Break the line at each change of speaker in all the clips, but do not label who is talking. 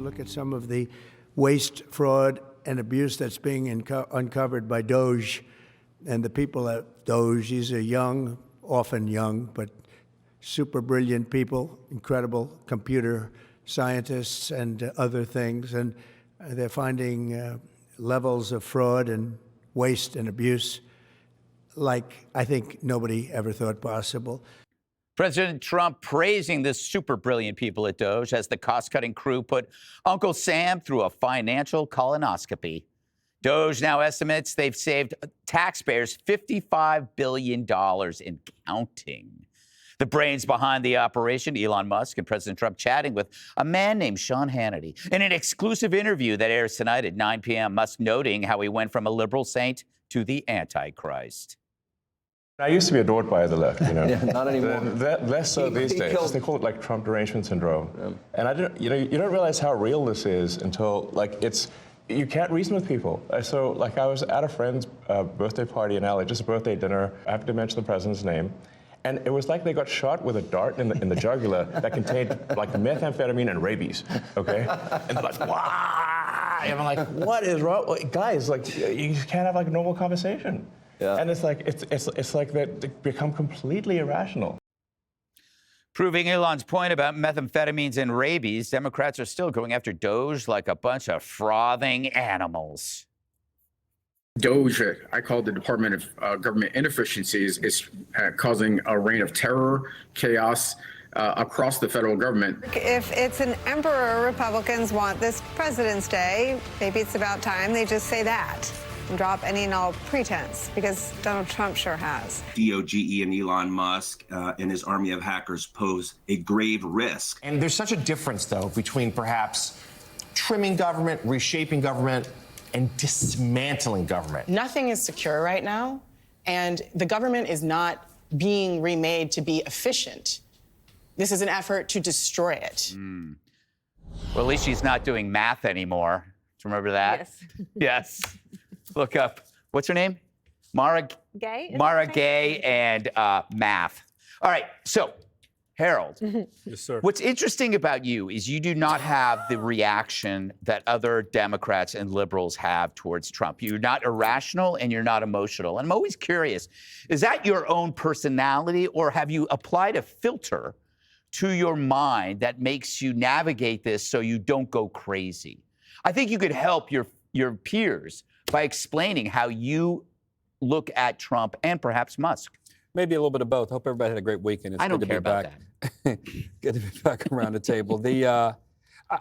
look at some of the waste, fraud, and abuse that's being uncovered by DOGE and the people at DOGE. These are young, often young, but super brilliant people, incredible computer scientists and other things. And they're finding levels of fraud and waste and abuse like I think nobody ever thought possible.
President Trump praising the super brilliant people at DOGE as the cost-cutting crew put Uncle Sam through a financial colonoscopy. DOGE now estimates they've saved taxpayers $55 billion in counting. The brains behind the operation, Elon Musk and President Trump chatting with a man named Sean Hannity. In an exclusive interview that airs tonight at 9 p.m., Musk noting how he went from a liberal saint to the Antichrist.
I used to be adored by the left, you know.
Yeah, not anymore.
Less so these days. They call it like Trump derangement syndrome. Yeah. And I don't, you don't realize how real this is until you can't reason with people. So I was at a friend's birthday party in LA, just a birthday dinner. I have to mention the president's name. And it was like they got shot with a dart in the jugular that contained methamphetamine and rabies, okay? And wow! And I'm like, what is wrong? Guys, you can't have a normal conversation. Yeah. And it's like they become completely irrational.
Proving Elon's point about methamphetamines and rabies, Democrats are still going after DOGE like a bunch of frothing animals.
DOGE, I call it the Department of Government Inefficiencies, is causing a reign of terror, chaos across the federal government.
If it's an emperor Republicans want this President's Day, maybe it's about time they just say that and drop any and all pretense, because Donald Trump sure has.
DOGE and Elon Musk and his army of hackers pose a grave risk.
And there's such a difference, though, between perhaps trimming government, reshaping government, and dismantling government.
Nothing is secure right now, and the government is not being remade to be efficient. This is an effort to destroy it.
Well, at least she's not doing math anymore. Do you remember that?
Yes.
Yes. Look up, what's her name? Mara
Gay?
Mara Gay and math. All right, so Harold.
Yes, sir.
What's interesting about you is you do not have the reaction that other Democrats and liberals have towards Trump. You're not irrational and you're not emotional. And I'm always curious, is that your own personality, or have you applied a filter to your mind that makes you navigate this so you don't go crazy? I think you could help your peers by explaining how you look at Trump and perhaps Musk.
Maybe a little bit of both. Hope everybody had a great weekend. It's
I don't
good to
care
be
about
back. Good to be back around the table.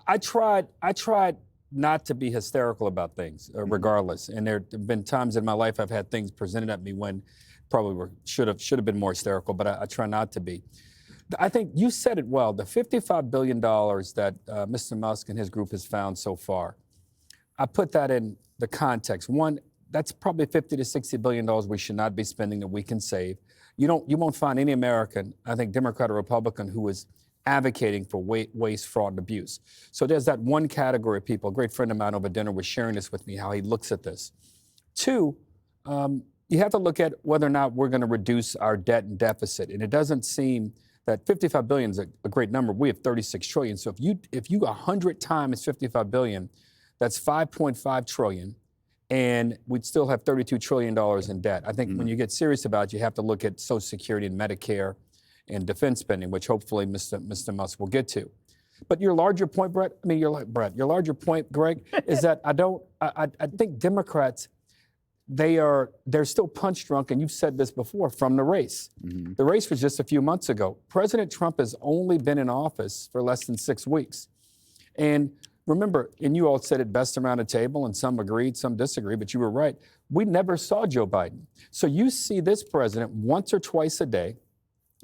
I tried not to be hysterical about things, regardless. And there have been times in my life I've had things presented at me when probably should have been more hysterical, but I try not to be. I think you said it well. The $55 billion that Mr. Musk and his group has found so far, I put that in the context. One, that's probably $50 to $60 billion we should not be spending that we can save. You won't find any American, I think Democrat or Republican, who is advocating for waste, fraud, and abuse. So there's that one category of people. A great friend of mine over dinner was sharing this with me, how he looks at this. Two, you have to look at whether or not we're going to reduce our debt and deficit. And it doesn't seem that $55 billion is a great number. We have $36 trillion. So if you 100 times $55 billion, that's $5.5 trillion. And we'd still have $32 trillion in debt. I think when you get serious about it, you have to look at Social Security and Medicare and defense spending, which hopefully Mr. Musk will get to. But your larger point, your larger point, Greg, is that I think Democrats, they're still punch drunk, and you've said this before, from the race. The race was just a few months ago. President Trump has only been in office for less than 6 weeks. And remember, and you all said it best around the table, and some agreed, some disagreed, but you were right. We never saw Joe Biden. So you see this president once or twice a day,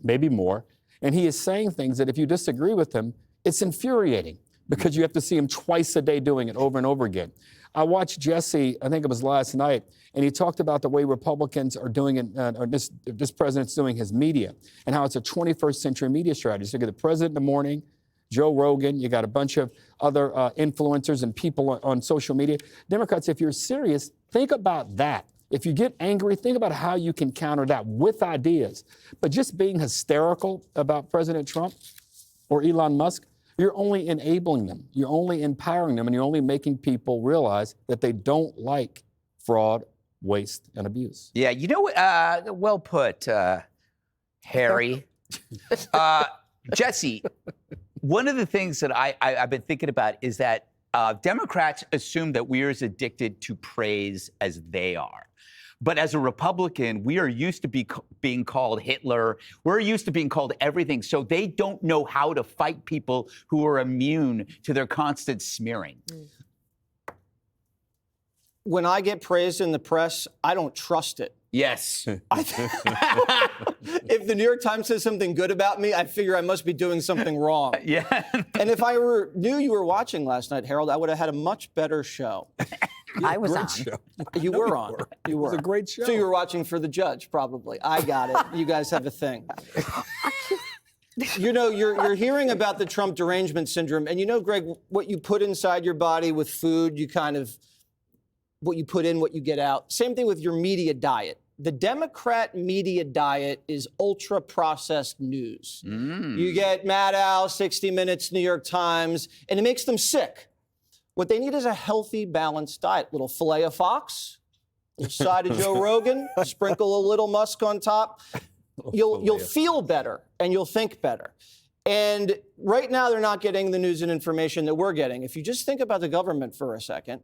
maybe more, and he is saying things that if you disagree with him, it's infuriating because you have to see him twice a day doing it over and over again. I watched Jesse, I think it was last night, and he talked about the way Republicans are doing it, or this president's doing his media, and how it's a 21st century media strategy. So you get the president in the morning, Joe Rogan, you got a bunch of other influencers and people on social media. Democrats, if you're serious, think about that. If you get angry, think about how you can counter that with ideas. But just being hysterical about President Trump or Elon Musk, You're only enabling them. You're only empowering them, and you're only making people realize that they don't like fraud, waste, and abuse.
Yeah, you know, well put, Harry. Jesse, one of the things that I've been thinking about is that Democrats assume that we're as addicted to praise as they are. But as a Republican, we are used to being called Hitler. We're used to being called everything. So they don't know how to fight people who are immune to their constant smearing.
When I get praised in the press, I don't trust it.
Yes.
If the New York Times says something good about me, I figure I must be doing something wrong.
Yeah.
And if I knew you were watching last night, Harold, I would have had a much better show.
I was on.
You were on. You were.
It was a great show.
So you were watching for the judge, probably. I got it. You guys have a thing. You know, you're hearing about the Trump derangement syndrome, and you know, Greg, what you put inside your body with food, what you put in, what you get out. Same thing with your media diet. The Democrat media diet is ultra-processed news. You get Maddow, 60 Minutes, New York Times, and it makes them sick. What they need is a healthy, balanced diet. Little filet of Fox, a side of Joe Rogan, sprinkle a little Musk on top. You'll feel better and you'll think better. And right now, they're not getting the news and information that we're getting. If you just think about the government for a second,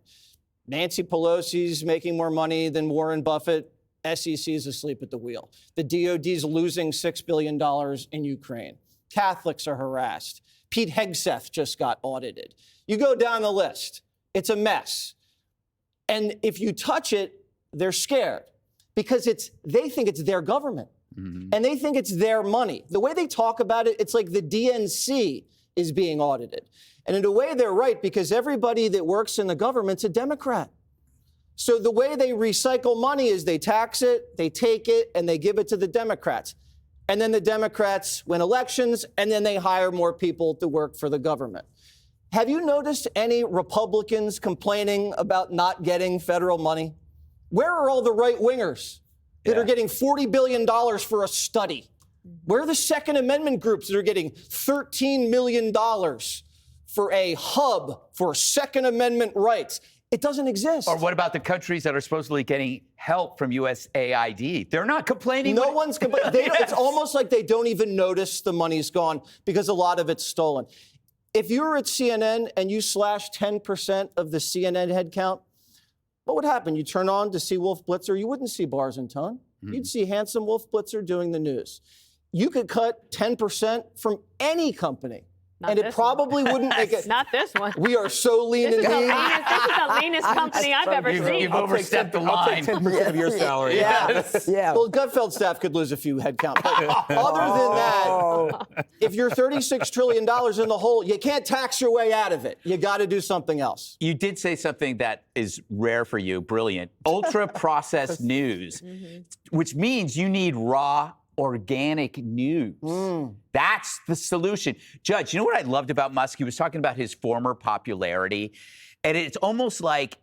Nancy Pelosi's making more money than Warren Buffett. SEC is asleep at the wheel. The DOD's losing $6 billion in Ukraine. Catholics are harassed. Pete Hegseth just got audited. You go down the list. It's a mess. And if you touch it, they're scared because they think it's their government. And they think it's their money. The way they talk about it, it's like the DNC is being audited. And in a way, they're right, because everybody that works in the government's a Democrat. So the way they recycle money is they tax it, they take it, and they give it to the Democrats. And then the Democrats win elections, and then they hire more people to work for the government. Have you noticed any Republicans complaining about not getting federal money? Where are all the right-wingers that are getting $40 billion for a study? Where are the Second Amendment groups that are getting $13 million for a hub for Second Amendment rights? It doesn't exist.
Or what about the countries that are supposedly getting help from USAID? They're not complaining.
No one's complaining. It's almost like they don't even notice the money's gone because a lot of it's stolen. If you were at CNN and you slashed 10% of the CNN headcount, what would happen? You turn on to see Wolf Blitzer, you wouldn't see Bars and Tone. You'd see handsome Wolf Blitzer doing the news. You could cut 10% from any company.
Not
and it probably wouldn't make it.
Not this one.
We are so lean and mean.
This is the leanest company I've ever seen.
You've overstepped the line.
I'll take 10% of your salary.
Yes.
Yeah.
Well, Gutfeld staff could lose a few headcount. But other than that, if you're $36 trillion in the hole, you can't tax your way out of it. You got to do something else.
You did say something that is rare for you, brilliant. Ultra-processed news, which means you need raw, organic news. That's the solution. Judge, you know what I loved about Musk? He was talking about his former popularity, and it's almost like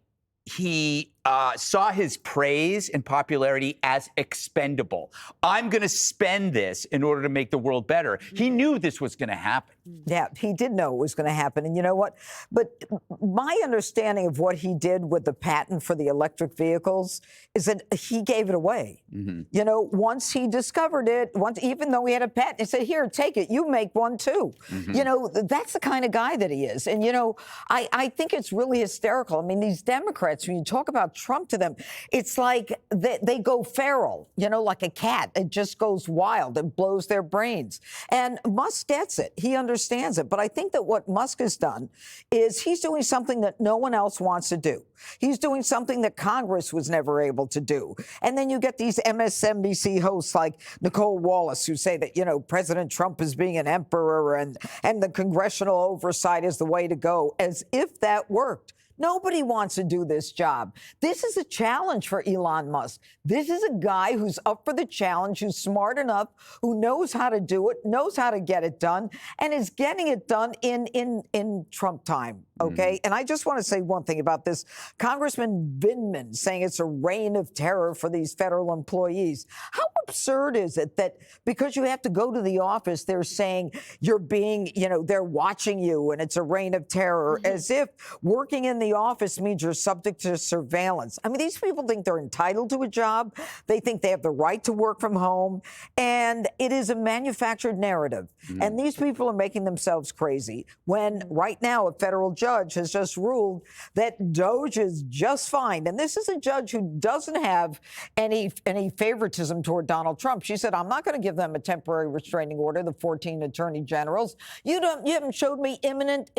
he saw his praise and popularity as expendable. I'm going to spend this in order to make the world better. He knew this was going to happen.
Yeah, he did know it was going to happen. And you know what? But my understanding of what he did with the patent for the electric vehicles is that he gave it away. You know, once he discovered it, even though he had a patent, he said, here, take it. You make one, too. You know, that's the kind of guy that he is. And, you know, I think it's really hysterical. I mean, these Democrats, when you talk about Trump to them, it's like they go feral, you know, like a cat. It just goes wild. It blows their brains. And Musk gets it. He understands it. But I think that what Musk has done is he's doing something that no one else wants to do. He's doing something that Congress was never able to do. And then you get these MSNBC hosts like Nicole Wallace who say that, you know, President Trump is being an emperor and the congressional oversight is the way to go, as if that worked. Nobody wants to do this job. This is a challenge for Elon Musk. This is a guy who's up for the challenge, who's smart enough, who knows how to do it, knows how to get it done, and is getting it done in Trump time. Okay. And I just want to say one thing about this. Congressman Vindman saying it's a reign of terror for these federal employees. How absurd is it that because you have to go to the office, they're saying you're being, they're watching you and it's a reign of terror, as if working in the office means you're subject to surveillance. I mean, these people think they're entitled to a job. They think they have the right to work from home. And it is a manufactured narrative. And these people are making themselves crazy when right now a federal judge has just ruled that DOGE is just fine. And this is a judge who doesn't have any favoritism toward Donald Trump. She said, I'm not going to give them a temporary restraining order, the 14 attorney generals. You haven't showed me imminent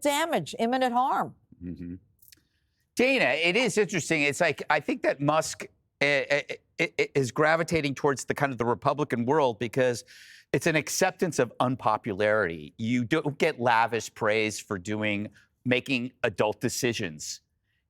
damage, imminent harm.
Dana, it is interesting. It's like, I think that Musk is gravitating towards the kind of the Republican world because it's an acceptance of unpopularity. You don't get lavish praise for making adult decisions.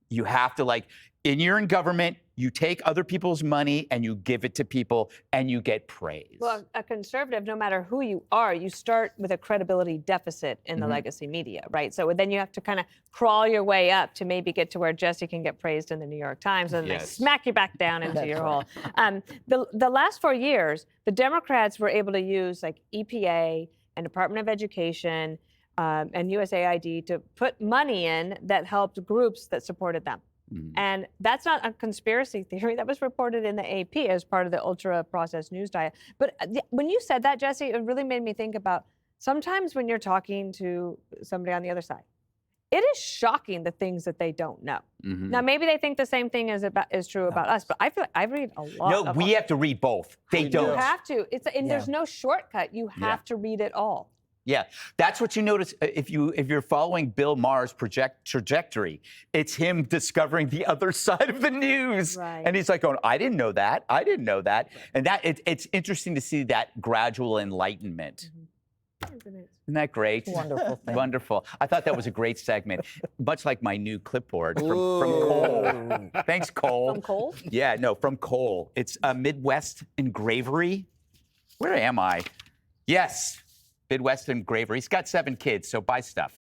You have to you're in government, you take other people's money and you give it to people and you get praise.
Well, a conservative, no matter who you are, you start with a credibility deficit in the legacy media, right? So then you have to kind of crawl your way up to maybe get to where Jesse can get praised in the New York Times, and then they smack you back down into your hole. The last 4 years, the Democrats were able to use EPA and Department of Education and USAID to put money in that helped groups that supported them. And that's not a conspiracy theory. That was reported in the AP as part of the ultra-processed news diet. But when you said that, Jesse, it really made me think about sometimes when you're talking to somebody on the other side, it is shocking the things that they don't know. Now, maybe they think the same thing is true about us, but I feel like I read a lot.
No, we have to read both. They don't.
You have to. There's no shortcut. You have to read it all.
Yeah, that's what you notice if you're following Bill Maher's trajectory. It's him discovering the other side of the news, and he's like, "Oh, I didn't know that. I didn't know that." And it's interesting to see that gradual enlightenment. Isn't that great?
Wonderful thing.
Wonderful. I thought that was a great segment, much like my new clipboard from Cole. Thanks, Cole.
From Cole?
Yeah, no, from Cole. It's a Midwest engravery. Where am I? Yes. Midwest engraver. He's got 7 kids, so buy stuff.